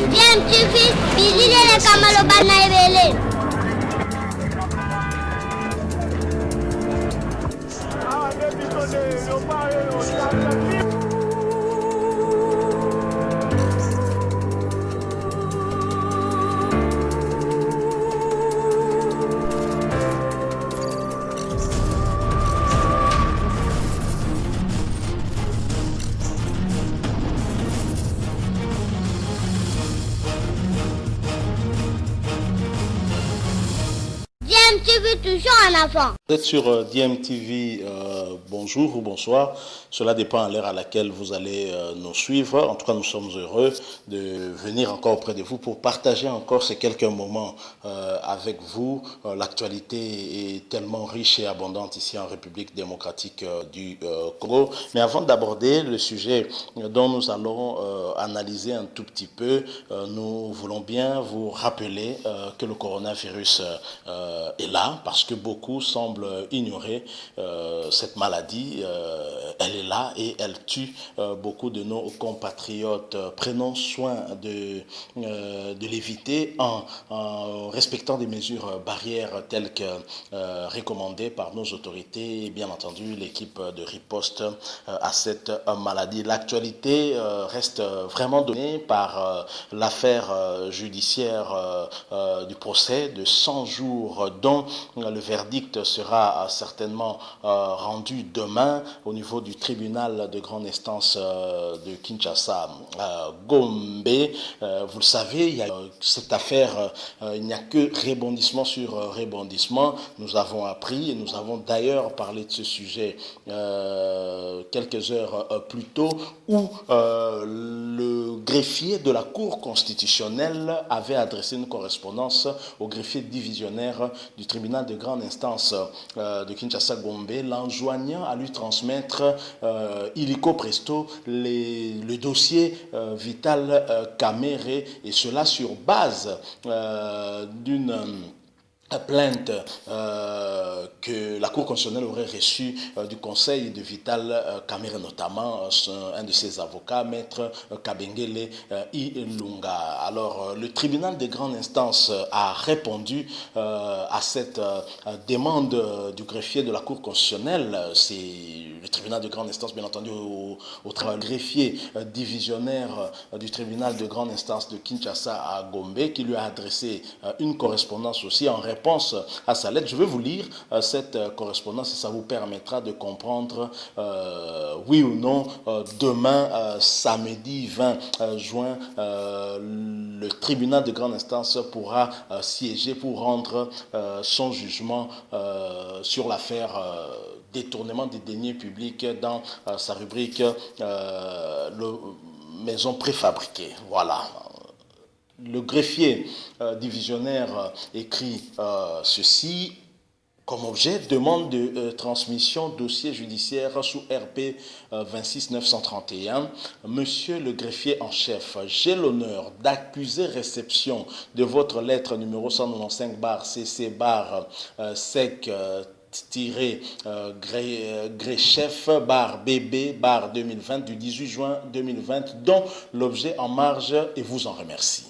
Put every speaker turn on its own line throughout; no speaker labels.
Bien, tu fais, visiter les Kamalobana et DMTV toujours en avant.
Vous êtes sur DMTV, bonjour ou bonsoir. Cela dépend à l'heure à laquelle vous allez nous suivre. En tout cas, nous sommes heureux de venir encore auprès de vous pour partager encore ces quelques moments avec vous. L'actualité est tellement riche et abondante ici en République démocratique du Congo. Mais avant d'aborder le sujet dont nous allons analyser un tout petit peu, nous voulons bien vous rappeler que le coronavirus est là parce que beaucoup semblent ignorer cette maladie. Elle est là et elle tue beaucoup de nos compatriotes. Prenons soin de l'éviter en respectant des mesures barrières telles que recommandées par nos autorités et bien entendu l'équipe de riposte à cette maladie. L'actualité reste vraiment donnée par l'affaire judiciaire du procès de 100 jours dont le verdict sera certainement rendu demain au niveau du tribunal de grande instance de Kinshasa, Gombe. Vous le savez, il y a cette affaire, il n'y a que rebondissement sur rebondissement. Nous avons appris et nous avons d'ailleurs parlé de ce sujet quelques heures plus tôt où le greffier de la Cour constitutionnelle avait adressé une correspondance au greffier divisionnaire du tribunal de grande instance de Kinshasa Gombe, l'enjoignant à lui transmettre illico presto le dossier Vital Kamerhe, et cela sur base d'une plainte que la Cour constitutionnelle aurait reçue du conseil de Vital Kamerhe, notamment un de ses avocats, maître Kabengele Ilunga. Alors, le tribunal de grande instance a répondu à cette demande du greffier de la Cour constitutionnelle. C'est le tribunal de grande instance, bien entendu, au greffier divisionnaire du tribunal de grande instance de Kinshasa à Gombe, qui lui a adressé une correspondance aussi en réponse à sa lettre. Je vais vous lire cette correspondance et ça vous permettra de comprendre oui ou non demain samedi 20 juin le tribunal de grande instance pourra siéger pour rendre son jugement sur l'affaire détournement des deniers publics dans sa rubrique maison préfabriquée. Voilà. Le greffier divisionnaire écrit ceci comme objet: demande de transmission dossier judiciaire sous RP 26931. Monsieur le greffier en chef, j'ai l'honneur d'accuser réception de votre lettre numéro 195/CC/SEC Grechef BB 2020 du 18 juin 2020 dont l'objet en marge et vous en remercie.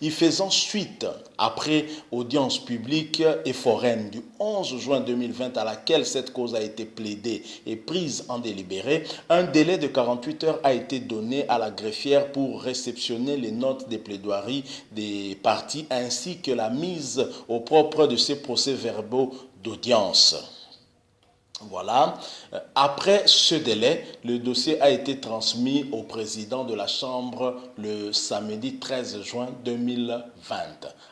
Y faisant suite, après audience publique et foraine du 11 juin 2020 à laquelle cette cause a été plaidée et prise en délibéré, un délai de 48 heures a été donné à la greffière pour réceptionner les notes des plaidoiries des parties ainsi que la mise au propre de ces procès-verbaux d'audience. Voilà. Après ce délai, le dossier a été transmis au président de la Chambre le samedi 13 juin 2020.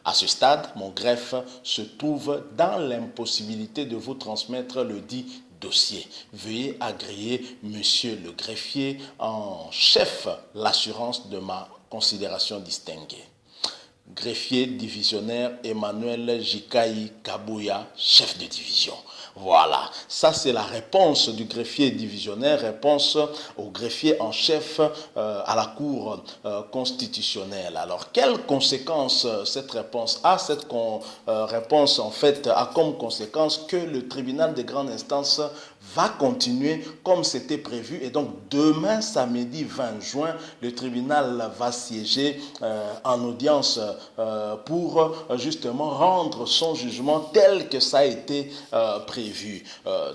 À ce stade, mon greffe se trouve dans l'impossibilité de vous transmettre le dit dossier. Veuillez agréer, monsieur le greffier en chef, l'assurance de ma considération distinguée. Greffier divisionnaire Emmanuel Jikai Kabouya, chef de division. Voilà, ça c'est la réponse du greffier divisionnaire, réponse au greffier en chef à la Cour constitutionnelle. Alors, quelles conséquences cette réponse a? Cette réponse en fait a comme conséquence que le tribunal de grande instance va continuer comme c'était prévu. Et donc demain, samedi 20 juin, le tribunal va siéger en audience pour justement rendre son jugement tel que ça a été prévu.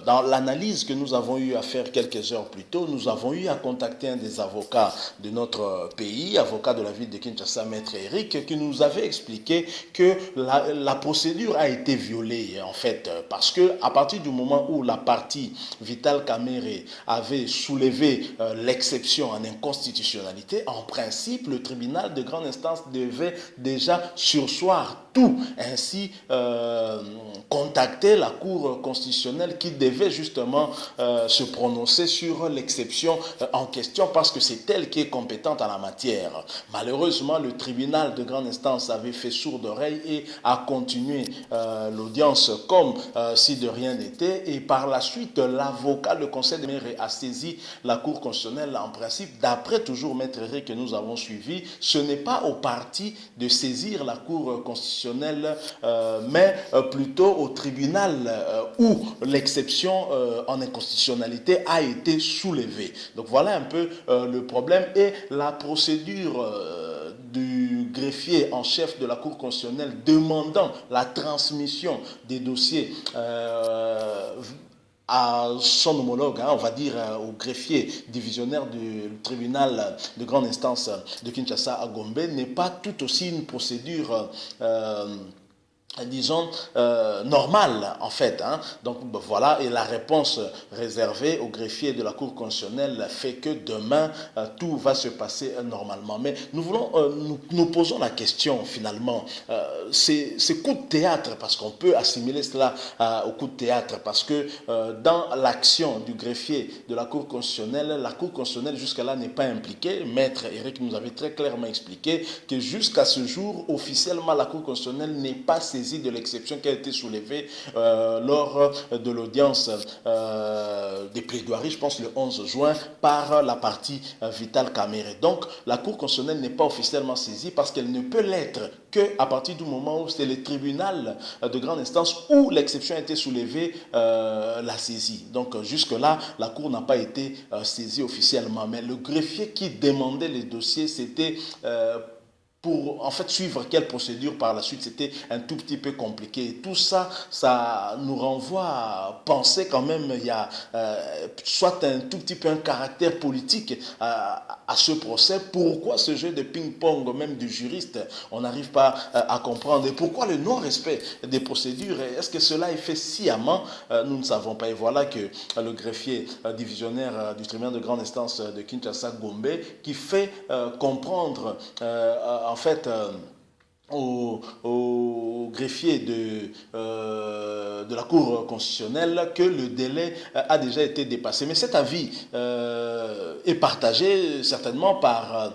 Dans l'analyse que nous avons eu à faire quelques heures plus tôt, nous avons eu à contacter un des avocats de notre pays, avocat de la ville de Kinshasa, Maître Eric, qui nous avait expliqué que la procédure a été violée, en fait, parce que à partir du moment où la partie Vital Kamerhe avait soulevé l'exception en inconstitutionnalité, en principe, le tribunal de grande instance devait déjà surseoir tout, ainsi contacter la Cour constitutionnelle qui devait justement se prononcer sur l'exception en question parce que c'est elle qui est compétente en la matière. Malheureusement, le tribunal de grande instance avait fait sourde oreille et a continué l'audience comme si de rien n'était, et par la suite, l'avocat, le conseil de maire a saisi la Cour constitutionnelle. En principe, d'après toujours Maître Eric que nous avons suivi, ce n'est pas au parti de saisir la Cour constitutionnelle, mais plutôt au tribunal où l'exception en inconstitutionnalité a été soulevée. Donc voilà un peu le problème, et la procédure du greffier en chef de la Cour constitutionnelle demandant la transmission des dossiers à son homologue, on va dire au greffier divisionnaire du tribunal de grande instance de Kinshasa à Gombe, n'est pas tout aussi une procédure disons, normale, en fait. Donc, voilà, et la réponse réservée au greffier de la Cour constitutionnelle fait que demain, tout va se passer normalement. Mais nous voulons, nous posons la question, finalement, ces coups de théâtre, parce qu'on peut assimiler cela au coup de théâtre, parce que dans l'action du greffier de la Cour constitutionnelle jusqu'à-là n'est pas impliquée. Maître Eric nous avait très clairement expliqué que jusqu'à ce jour, officiellement, la Cour constitutionnelle n'est pas saisie de l'exception qui a été soulevée lors de l'audience des plaidoiries, je pense le 11 juin, par la partie Vital Kamerhe. Donc, la Cour constitutionnelle n'est pas officiellement saisie parce qu'elle ne peut l'être qu'à partir du moment où c'est le tribunal de grande instance où l'exception a été soulevée la saisie. Donc, jusque-là, la Cour n'a pas été saisie officiellement. Mais le greffier qui demandait les dossiers, c'était pour en fait suivre quelle procédure par la suite, c'était un tout petit peu compliqué. Et tout ça, ça nous renvoie à penser quand même il y a soit un tout petit peu un caractère politique à ce procès. Pourquoi ce jeu de ping-pong même du juriste, on n'arrive pas à comprendre. Et pourquoi le non-respect des procédures? Est-ce que cela est fait sciemment? Nous ne savons pas. Et voilà que le greffier divisionnaire du tribunal de grande instance de Kinshasa, Gombe, qui fait comprendre en fait au greffier de la Cour constitutionnelle que le délai a déjà été dépassé. Mais cet avis est partagé certainement par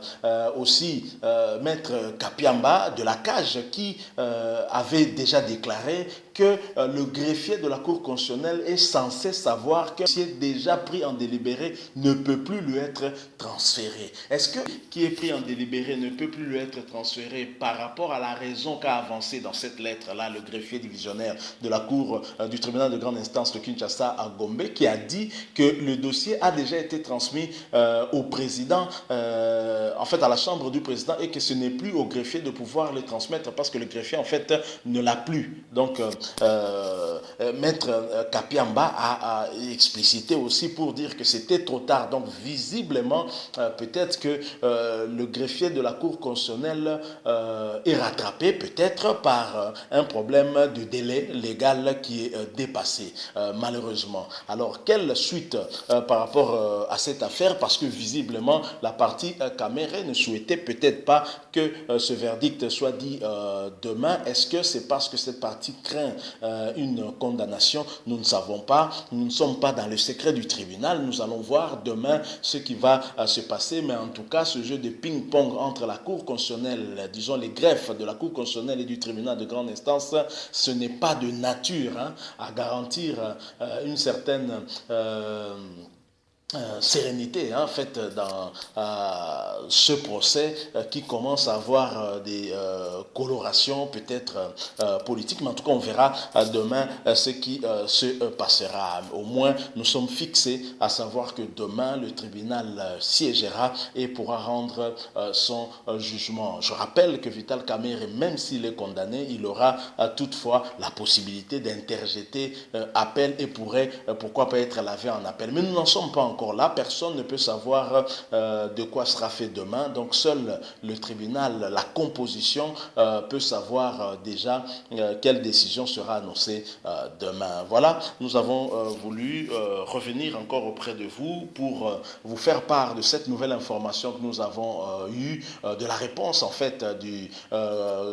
aussi Maître Kapiamba de la CAGE qui avait déjà déclaré que le greffier de la Cour constitutionnelle est censé savoir que si est déjà pris en délibéré ne peut plus lui être transféré. Est-ce que qui est pris en délibéré ne peut plus lui être transféré par rapport à la raison qu'a avancée dans cette lettre-là le greffier divisionnaire de la Cour du tribunal de grande instance de Kinshasa à Gombe, qui a dit que le dossier a déjà été transmis au président, en fait à la chambre du président, et que ce n'est plus au greffier de pouvoir le transmettre parce que le greffier en fait ne l'a plus. Donc Maître Kapiamba a explicité aussi pour dire que c'était trop tard. Donc visiblement, peut-être que le greffier de la Cour constitutionnelle est rattrapé peut-être par un problème de délai légal qui est dépassé, malheureusement. Alors, quelle suite par rapport à cette affaire? Parce que visiblement, la partie Kamerhe ne souhaitait peut-être pas que ce verdict soit dit demain. Est-ce que c'est parce que cette partie craint une condamnation? Nous ne savons pas. Nous ne sommes pas dans le secret du tribunal. Nous allons voir demain ce qui va se passer. Mais en tout cas, ce jeu de ping-pong entre la Cour constitutionnelle, disons les greffes de la Cour constitutionnelle et du tribunal de grande instance, ce n'est pas de nature à garantir une certaine sérénité en fait dans ce procès qui commence à avoir des colorations peut-être politiques, mais en tout cas on verra demain ce qui se passera. Au moins nous sommes fixés à savoir que demain le tribunal siégera et pourra rendre son jugement. Je rappelle que Vital Kamerhe, même s'il est condamné, il aura toutefois la possibilité d'interjeter appel et pourrait pourquoi pas être lavé en appel. Mais nous n'en sommes pas encore là, personne ne peut savoir de quoi sera fait demain, donc seul le tribunal, la composition peut savoir déjà quelle décision sera annoncée demain. Voilà, nous avons voulu revenir encore auprès de vous pour vous faire part de cette nouvelle information que nous avons eue, de la réponse en fait du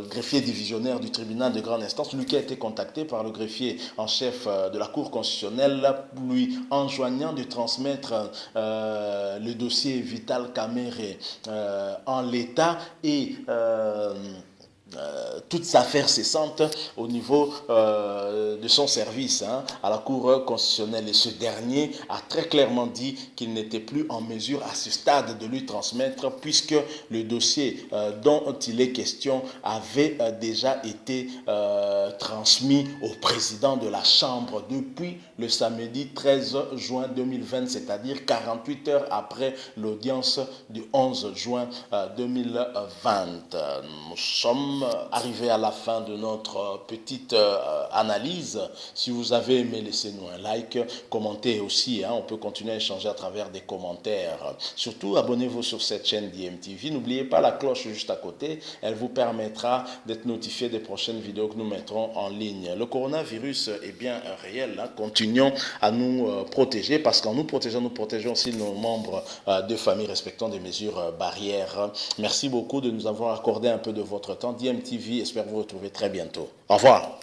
greffier divisionnaire du tribunal de grande instance, lui qui a été contacté par le greffier en chef de la Cour constitutionnelle, lui enjoignant de transmettre le dossier Vital Kamerhe en l'état et toutes affaires cessantes au niveau de son service à la Cour constitutionnelle. Et ce dernier a très clairement dit qu'il n'était plus en mesure à ce stade de lui transmettre puisque le dossier dont il est question avait déjà été transmis au président de la Chambre depuis le samedi 13 juin 2020, c'est-à-dire 48 heures après l'audience du 11 juin 2020. Nous sommes arrivé à la fin de notre petite analyse. Si vous avez aimé, laissez-nous un like, commentez aussi, on peut continuer à échanger à travers des commentaires. Surtout, abonnez-vous sur cette chaîne d'IMTV. N'oubliez pas la cloche juste à côté, elle vous permettra d'être notifié des prochaines vidéos que nous mettrons en ligne. Le coronavirus est bien réel, continuons à nous protéger parce qu'en nous protégeant, nous protégeons aussi nos membres de famille respectant des mesures barrières. Merci beaucoup de nous avoir accordé un peu de votre temps. DMTV espère vous retrouver très bientôt. Au revoir.